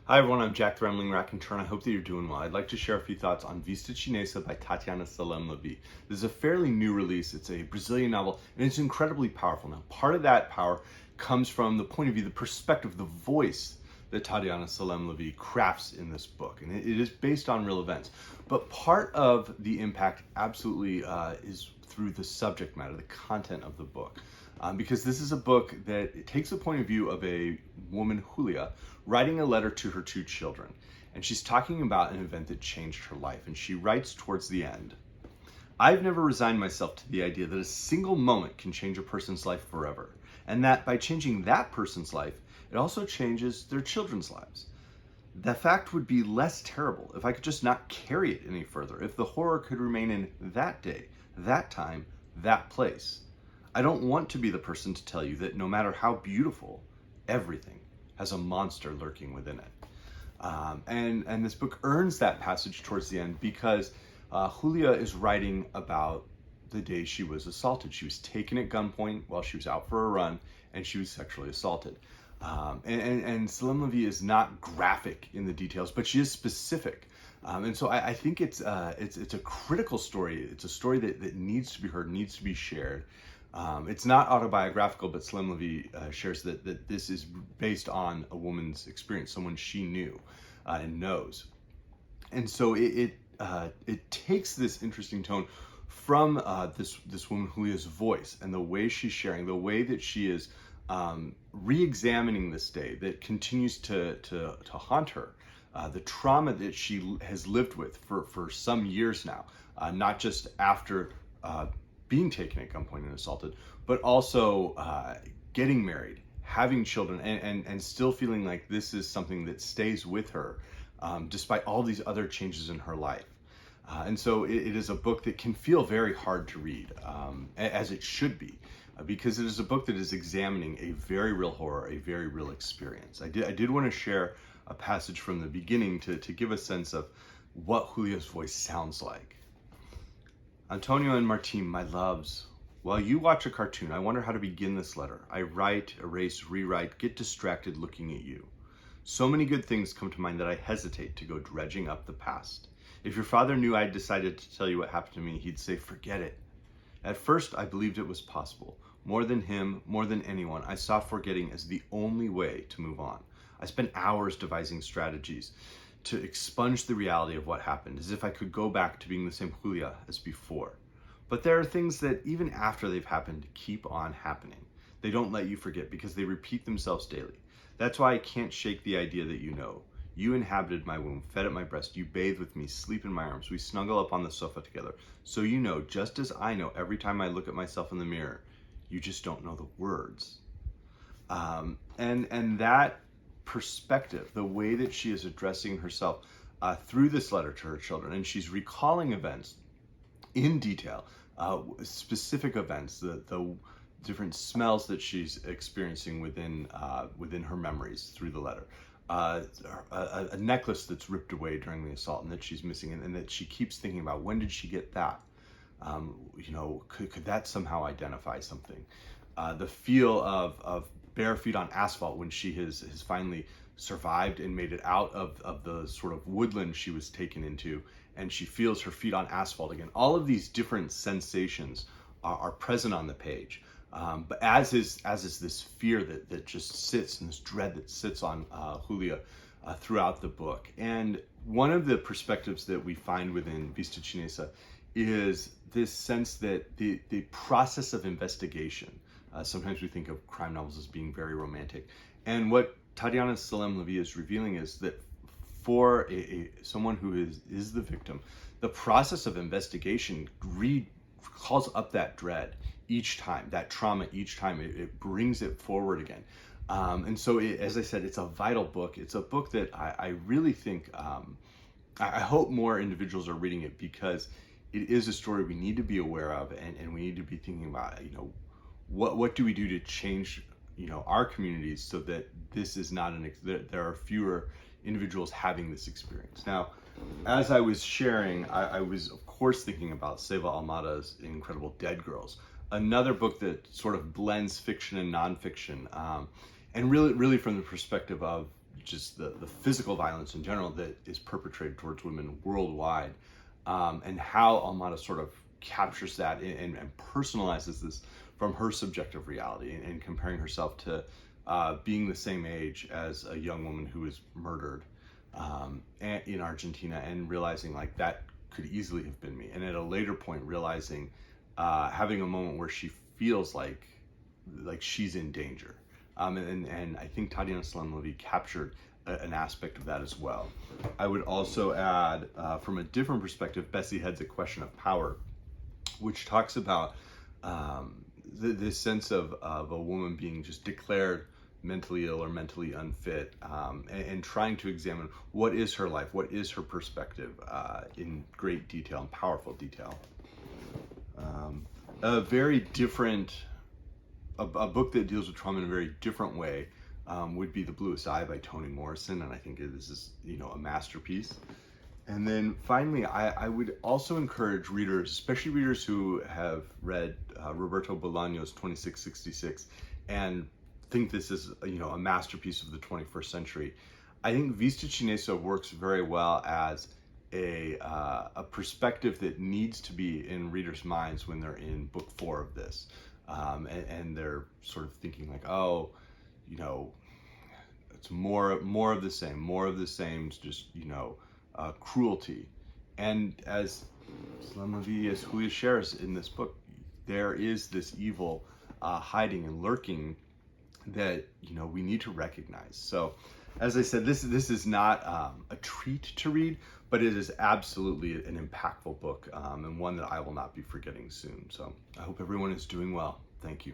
Hi everyone, I'm Jack the Rambling Raconteur, and I hope that you're doing well. I'd like to share a few thoughts on Vista Chinesa by Tatiana Salem Levy. This is a fairly new release. It's a Brazilian novel, and it's incredibly powerful. Now, part of that power comes from the point of view, the perspective, the voice that Tatiana Salem Levy crafts in this book, and it is based on real events. But part of the impact absolutely is through the subject matter, the content of the book. Because this is a book that it takes the point of view of a woman, Julia, writing a letter to her two children. And she's talking about an event that changed her life. And she writes towards the end, "I've never resigned myself to the idea that a single moment can change a person's life forever. And that by changing that person's life, it also changes their children's lives. The fact would be less terrible if I could just not carry it any further, if the horror could remain in that day, that time, that place. I don't want to be the person to tell you that no matter how beautiful, everything has a monster lurking within it." And this book earns that passage towards the end because Julia is writing about the day she was assaulted. She was taken at gunpoint while she was out for a run, and she was sexually assaulted. And Salem Levy is not graphic in the details, but she is specific. And so I think it's a critical story. It's a story that needs to be heard, needs to be shared. It's not autobiographical, but Salem Levy shares that this is based on a woman's experience, someone she knew and knows. And so it takes this interesting tone from this woman Julia's voice and the way she's sharing, the way that she is re-examining this day that continues to haunt her, the trauma that she has lived with for some years now, not just after being taken at gunpoint and assaulted, but also getting married, having children, and still feeling like this is something that stays with her despite all these other changes in her life. And so it is a book that can feel very hard to read, as it should be, because it is a book that is examining a very real horror, a very real experience. I did want to share a passage from the beginning to give a sense of what Julia's voice sounds like. "Antonio and Martine, my loves, while you watch a cartoon, I wonder how to begin this letter. I write, erase, rewrite, get distracted looking at you. So many good things come to mind that I hesitate to go dredging up the past. If your father knew I'd decided to tell you what happened to me, he'd say, forget it. At first, I believed it was possible. More than him, more than anyone, I saw forgetting as the only way to move on. I spent hours devising strategies to expunge the reality of what happened, as if I could go back to being the same Julia as before. But there are things that, even after they've happened, keep on happening. They don't let you forget because they repeat themselves daily. That's why I can't shake the idea that you know. You inhabited my womb, fed at my breast, you bathe with me, sleep in my arms, we snuggle up on the sofa together. So you know, just as I know every time I look at myself in the mirror, you just don't know the words." And that perspective, the way that she is addressing herself through this letter to her children, and she's recalling events in detail, specific events, the different smells that she's experiencing within her memories through the letter, a necklace that's ripped away during the assault and that she's missing, and that she keeps thinking about, when did she get that? Could that somehow identify something? The feel of bare feet on asphalt when she has finally survived and made it out of the sort of woodland she was taken into, and she feels her feet on asphalt again. All of these different sensations are present on the page, but as is this fear that just sits, and this dread that sits on Julia throughout the book. And one of the perspectives that we find within Vista Chinesa is this sense that the process of investigation, sometimes we think of crime novels as being very romantic. And what Tatiana Salem Levy is revealing is that for someone who is the victim, the process of investigation calls up that dread each time, that trauma each time. It brings it forward again. And so, as I said, it's a vital book. It's a book that I really think, I hope more individuals are reading it, because it is a story we need to be aware of, and we need to be thinking about, what do we do to change, our communities so that this is not there are fewer individuals having this experience. Now, as I was sharing, I was of course thinking about Seva Almada's incredible Dead Girls, another book that sort of blends fiction and nonfiction, and really from the perspective of just the physical violence in general that is perpetrated towards women worldwide, and how Almada sort of captures that and personalizes this from her subjective reality, and comparing herself to being the same age as a young woman who was murdered in Argentina, and realizing like that could easily have been me. And at a later point, realizing, having a moment where she feels like she's in danger. And I think Tatiana Salem Levy captured an aspect of that as well. I would also add, from a different perspective, Bessie Head's A Question of Power, which talks about this sense of a woman being just declared mentally ill or mentally unfit, and trying to examine what is her life, what is her perspective, in great detail and powerful detail. A very different, a book that deals with trauma in a very different way, would be The Bluest Eye by Toni Morrison, and I think this is, a masterpiece. And then finally, I would also encourage readers, especially readers who have read Roberto Bolaño's 2666 and think this is a masterpiece of the 21st century. I think Vista Chinesa works very well as a perspective that needs to be in readers' minds when they're in book 4 of this, and they're sort of thinking like, oh, it's more of the same, just cruelty. And as Salem Levy, as Julia shares in this book, there is this evil hiding and lurking that we need to recognize. So, as I said, this is not a treat to read, but it is absolutely an impactful book, and one that I will not be forgetting soon. So I hope everyone is doing well. Thank you.